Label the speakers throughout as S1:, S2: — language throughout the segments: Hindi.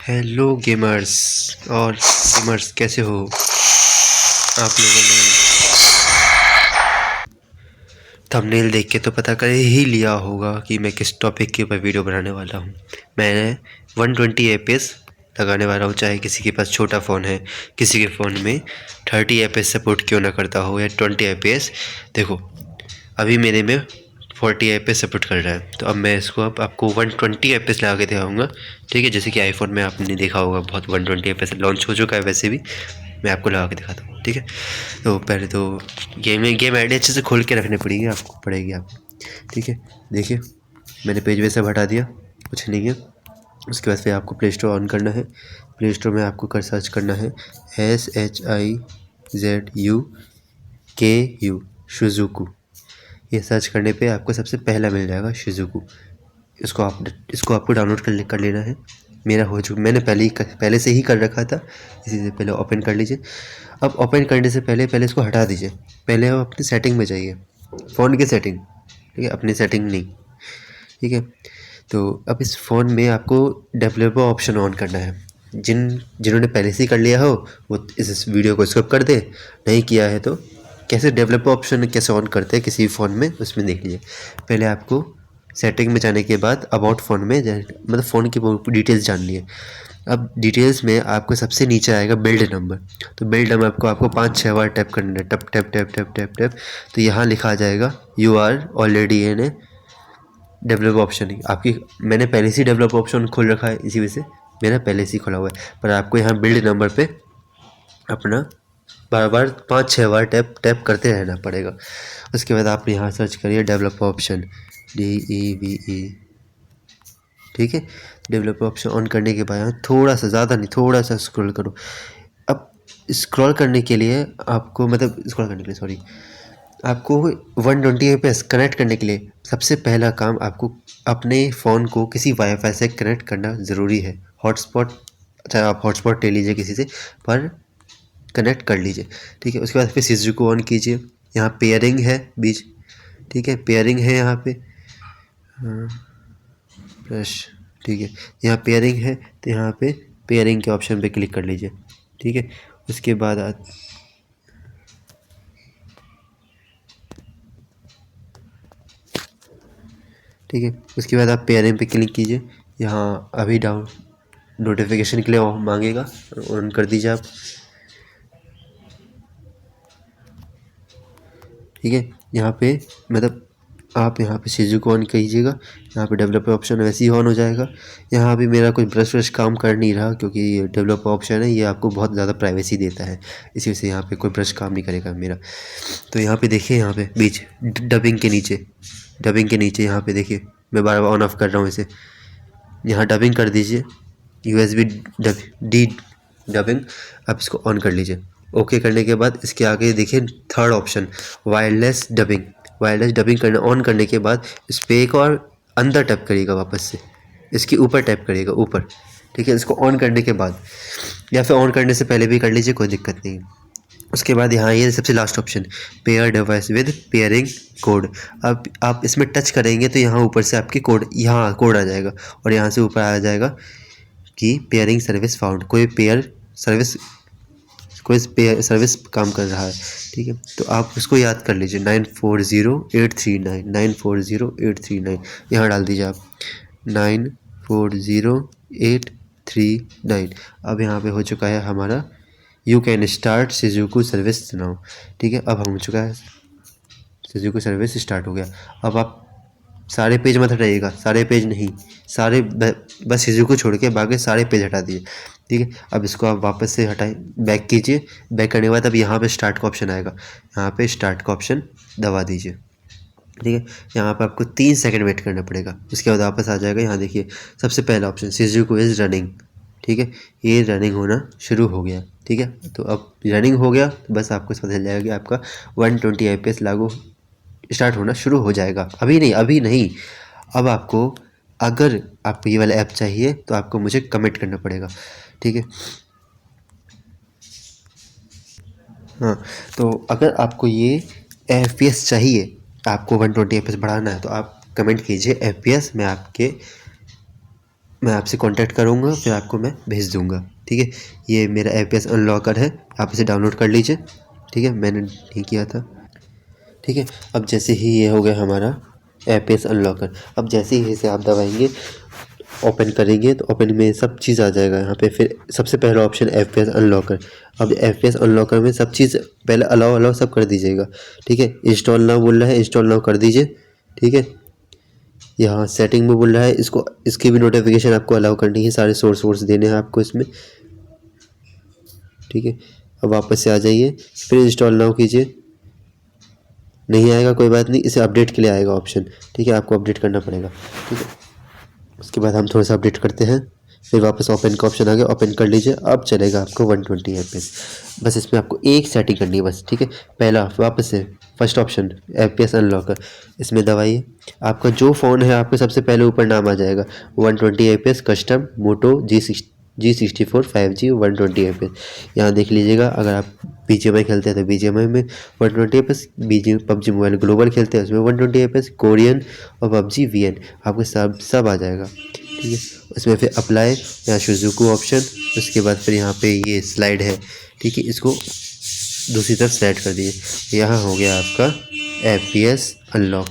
S1: हेलो गेमर्स और गेमर्स, कैसे हो आप लोगों ने? थंबनेल देख के तो पता कर ही लिया होगा कि मैं किस टॉपिक के ऊपर वीडियो बनाने वाला हूँ। मैं 120 एपीएस लगाने वाला हूँ, चाहे किसी के पास छोटा फ़ोन है, किसी के फ़ोन में 30 एपीएस सपोर्ट क्यों ना करता हो या 20 एपीएस। देखो, अभी मेरे में 40 एपीएस सपोर्ट कर रहा है, तो अब मैं इसको अब आपको 120 एपीएस लगा के दिखाऊंगा। ठीक है, जैसे कि आईफोन में आपने देखा होगा बहुत 120 एपीएस लॉन्च हो चुका है, वैसे भी मैं आपको लगा के दिखाता हूँ। ठीक है, तो पहले तो गेम आईडी अच्छे से खोल के रखनी पड़ेगी आपको। ठीक है, देखिए मैंने पेज वैसे हटा दिया, कुछ नहीं है। उसके बाद फिर आपको प्ले स्टोर ऑन करना है। प्ले स्टोर में आपको सर्च करना है SHIZUKU शिज़ुकू। ये सर्च करने पे आपको सबसे पहला मिल जाएगा शिज़ुकू। इसको आपको डाउनलोड कर लेना है। मेरा हो चुका, मैंने पहले से ही कर रखा था, इसी से पहले ओपन कर लीजिए। अब ओपन करने से पहले इसको हटा दीजिए। पहले आप अपनी सेटिंग में जाइए, फ़ोन की सेटिंग। ठीक है, अपनी सेटिंग नहीं। ठीक है, तो अब इस फ़ोन में आपको डेवलपर ऑप्शन ऑन करना है। जिन्होंने पहले से ही कर लिया हो वो इस वीडियो को स्किप कर दे, नहीं किया है तो कैसे डेवलपर ऑप्शन कैसे ऑन करते हैं किसी फ़ोन में, उसमें देख लीजिए। पहले आपको सेटिंग में जाने के बाद अबाउट फ़ोन में मतलब फ़ोन की डिटेल्स जाननी है। अब डिटेल्स में आपको सबसे नीचे आएगा बिल्ड नंबर। तो बिल्ड नंबर को आपको 5-6 बार टैप करना है, tap tap tap tap tap tap. तो यहाँ लिखा आ जाएगा you are already in a develop option ही आपकी। मैंने पहले से डेवलप ऑप्शन खोल रखा है, इसी वजह से मेरा पहले से ही खोला हुआ है। पर आपको यहाँ बिल्ड नंबर पे अपना बार बार 5-6 बार टैप टैप करते रहना पड़ेगा। उसके बाद आप यहाँ सर्च करिए डेवलप ऑप्शन, DEVE। ठीक है, डेवलपर ऑप्शन ऑन करने के बाद यहाँ थोड़ा सा, ज़्यादा नहीं, थोड़ा सा स्क्रॉल करो। अब स्क्रॉल करने के लिए आपको, मतलब स्क्रॉल करने के लिए सॉरी, आपको 120 एपीएस कनेक्ट करने के लिए सबसे पहला काम आपको अपने फ़ोन को किसी वाईफाई से कनेक्ट करना ज़रूरी है। हॉटस्पॉट, चाहे आप हॉटस्पॉट ले लीजिए किसी से, पर कनेक्ट कर लीजिए। ठीक है, उसके बाद फिर सीजू को ऑन कीजिए। यहाँ पेयरिंग है बीच। ठीक है, पेयरिंग है यहाँ पे ब्रश। ठीक है, यहाँ पेयरिंग है, तो यहाँ पे पेयरिंग के ऑप्शन पे क्लिक कर लीजिए। ठीक है, उसके बाद ठीक है, उसके बाद आप पेयरिंग पे क्लिक कीजिए। यहाँ अभी डाउन नोटिफिकेशन के लिए मांगेगा, ऑन कर दीजिए आप। ठीक है, यहाँ पे मतलब आप यहाँ पे सीजू को ऑन कीजिएगा। यहाँ पे डेवलपर ऑप्शन वैसे ही ऑन हो जाएगा। यहाँ भी मेरा कोई ब्रश व्रश काम कर नहीं रहा, क्योंकि ये डेवलपर ऑप्शन है, ये आपको बहुत ज़्यादा प्राइवेसी देता है, इसी वजह से यहाँ पे कोई ब्रश काम नहीं करेगा मेरा। तो यहाँ पे देखिए, यहाँ पे बीच डबिंग के नीचे यहाँ पे देखिए, मैं बार बार ऑन ऑफ कर रहा हूँ इसे। यहाँ डबिंग कर दीजिए, USB डी डबिंग। आप इसको ऑन कर लीजिए। ओके करने के बाद इसके आगे देखिए third option wireless dubbing. Wireless dubbing करना ऑन करने के बाद इस पर एक और अंदर टैप करिएगा, वापस से इसके ऊपर टैप करिएगा, ऊपर। ठीक है, इसको ऑन करने के बाद, या फिर ऑन करने से पहले भी कर लीजिए, कोई दिक्कत नहीं। उसके बाद यहाँ ये सबसे last option pair device with pairing code. अब आप इसमें टच करेंगे तो यहाँ ऊपर से आपकी कोड, यहाँ कोड आ जाएगा, और यहाँ से ऊपर आ जाएगा कि पेयरिंग सर्विस फाउंड। कोई सर्विस काम कर रहा है। ठीक है, तो आप उसको याद कर लीजिए, 940839 940839 यहाँ डाल दीजिए आप, 940839। अब यहाँ पे हो चुका है हमारा you can start Shizuku service now. ठीक है, अब हो चुका है, शिजुकू सर्विस स्टार्ट हो गया। अब आप सारे पेज मत हटाइएगा, सारे पेज नहीं, बस शिजुकू छोड़ के बाकी सारे पेज हटा दिए। ठीक है, अब इसको आप वापस से हटाएं, बैक कीजिए। बैक करने के बाद अब यहाँ पे स्टार्ट का ऑप्शन आएगा, यहाँ पे स्टार्ट का ऑप्शन दबा दीजिए। ठीक है, यहाँ पे आपको 3 सेकंड वेट करना पड़ेगा, उसके बाद वापस आ जाएगा। यहाँ देखिए सबसे पहला ऑप्शन शिजुकू इज़ रनिंग। ठीक है, ये रनिंग होना शुरू हो गया। ठीक है, तो अब रनिंग हो गया, तो बस आपको पता चल जाएगा कि आपका 120 एपीएस लागू स्टार्ट होना शुरू हो जाएगा। अभी नहीं, अब आपको, अगर आपको ये वाला ऐप चाहिए तो आपको मुझे कमेंट करना पड़ेगा। ठीक है, हाँ, तो अगर आपको ये FPS चाहिए, आपको 120 FPS बढ़ाना है, तो आप कमेंट कीजिए FPS, मैं आपके मैं आपसे कांटेक्ट करूँगा, फिर आपको मैं भेज दूँगा, ठीक है। ये मेरा FPS अनलॉकर है, आप इसे डाउनलोड कर लीजिए, ठीक है। मैंने नहीं किया था, ठीक है। अब जैसे ही ये हो गया हमारा FPS अनलॉकर, अब जैसे ही इसे आप दबाएंगे, ओपन करेंगे तो ओपन में सब चीज़ आ जाएगा यहाँ पे। फिर सबसे पहला ऑप्शन FPS अनलॉकर। अब FPS अनलॉकर में सब चीज़ पहले अलाउ अलाउ सब कर दीजिएगा, ठीक है। इंस्टॉल नाउ बोल रहा है, इंस्टॉल नाउ कर दीजिए, ठीक है। यहाँ सेटिंग में बोल रहा है, इसको इसकी भी नोटिफिकेशन आपको अलाउ करनी है, सारे सोर्स देने हैं आपको इसमें, ठीक है। अब वापस से आ जाइए, फिर इंस्टॉल नाउ कीजिए, नहीं आएगा कोई बात नहीं, इसे अपडेट के लिए आएगा ऑप्शन, ठीक है। आपको अपडेट करना पड़ेगा, ठीक है। उसके बाद हम थोड़ा सा अपडेट करते हैं, फिर वापस ओपन का ऑप्शन आ गया, ओपन कर लीजिए। अब चलेगा आपको 120 FPS। बस इसमें आपको एक सेटिंग करनी है बस, ठीक है। पहला वापस से फर्स्ट ऑप्शन FPS अनलॉकर, इसमें दबाइए। आपका जो फ़ोन है आपके सबसे पहले ऊपर नाम आ जाएगा 120 FPS कस्टम मोटो G64 5G 120 FPS। यहाँ देख लीजिएगा, अगर आप BGMI खेलते हैं तो BGMI में 120 FPS, PUBG मोबाइल ग्लोबल खेलते हैं उसमें 120 FPS, कोरियन और PUBG VN आपके सब आ जाएगा, ठीक है। उसमें फिर अप्लाई, यहाँ सुजुकी ऑप्शन, उसके बाद फिर यहाँ पे ये स्लाइड है, ठीक है। इसको दूसरी तरफ स्लाइड कर दीजिए, यहाँ हो गया आपका FPS अनलॉक,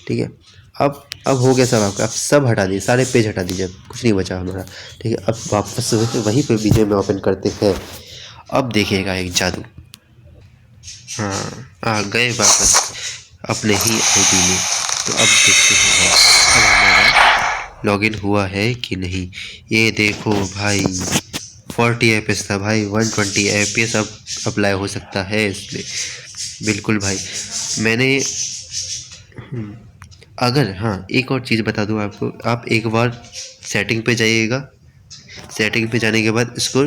S1: ठीक है। अब हो गया सब आपका, अब सब हटा दीजिए, सारे पेज हटा दीजिए, कुछ नहीं बचा हमारा, ठीक है। अब वापस वहीं पे BGMI ओपन करते हैं। अब देखिएगा एक जादू, हाँ आ गए वापस अपने ही ID में। तो अब देखते हैं अब हमारा लॉगिन हुआ है कि नहीं। ये देखो भाई 40 FPS था भाई, 120 FPS अब अप्लाई हो सकता है इसमें, बिल्कुल भाई। मैंने अगर हाँ एक और चीज़ बता दूँ आपको, आप एक बार सेटिंग पे जाइएगा, सेटिंग पे जाने के बाद इसको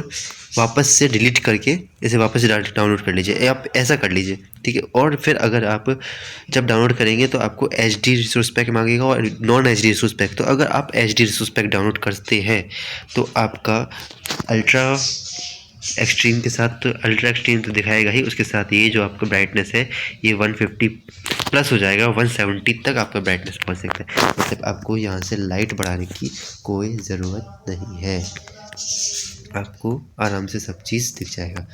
S1: वापस से डिलीट करके इसे वापस से डाउनलोड कर लीजिए, आप ऐसा कर लीजिए, ठीक है। और फिर अगर आप जब डाउनलोड करेंगे तो आपको HD रिसोर्स पैक मांगेगा और नॉन HD रिसोर्स पैक। तो अगर आप HD रिसोर्स पैक डाउनलोड करते हैं तो आपका अल्ट्रा एक्सट्रीम के साथ, तो अल्ट्रा एक्सट्रीम तो दिखाएगा ही, उसके साथ ये जो आपका ब्राइटनेस है ये 150 प्लस हो जाएगा, 170 तक आपका ब्राइटनेस पहुंच सकता है। मतलब आपको यहाँ से लाइट बढ़ाने की कोई ज़रूरत नहीं है, आपको आराम से सब चीज़ दिख जाएगा।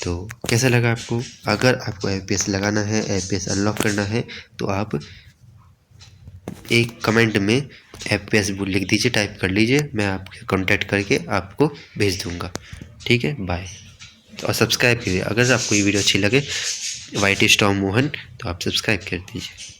S1: तो कैसा लगा आपको? अगर आपको FPS लगाना है, FPS अनलॉक करना है, तो आप एक कमेंट में FPS लिख दीजिए, टाइप कर लीजिए, मैं आपके कांटेक्ट करके आपको भेज दूंगा, ठीक है। बाय। और सब्सक्राइब कीजिए, अगर आपको ये वीडियो अच्छी लगे YT स्टॉर्म मोहन, तो आप सब्सक्राइब कर दीजिए।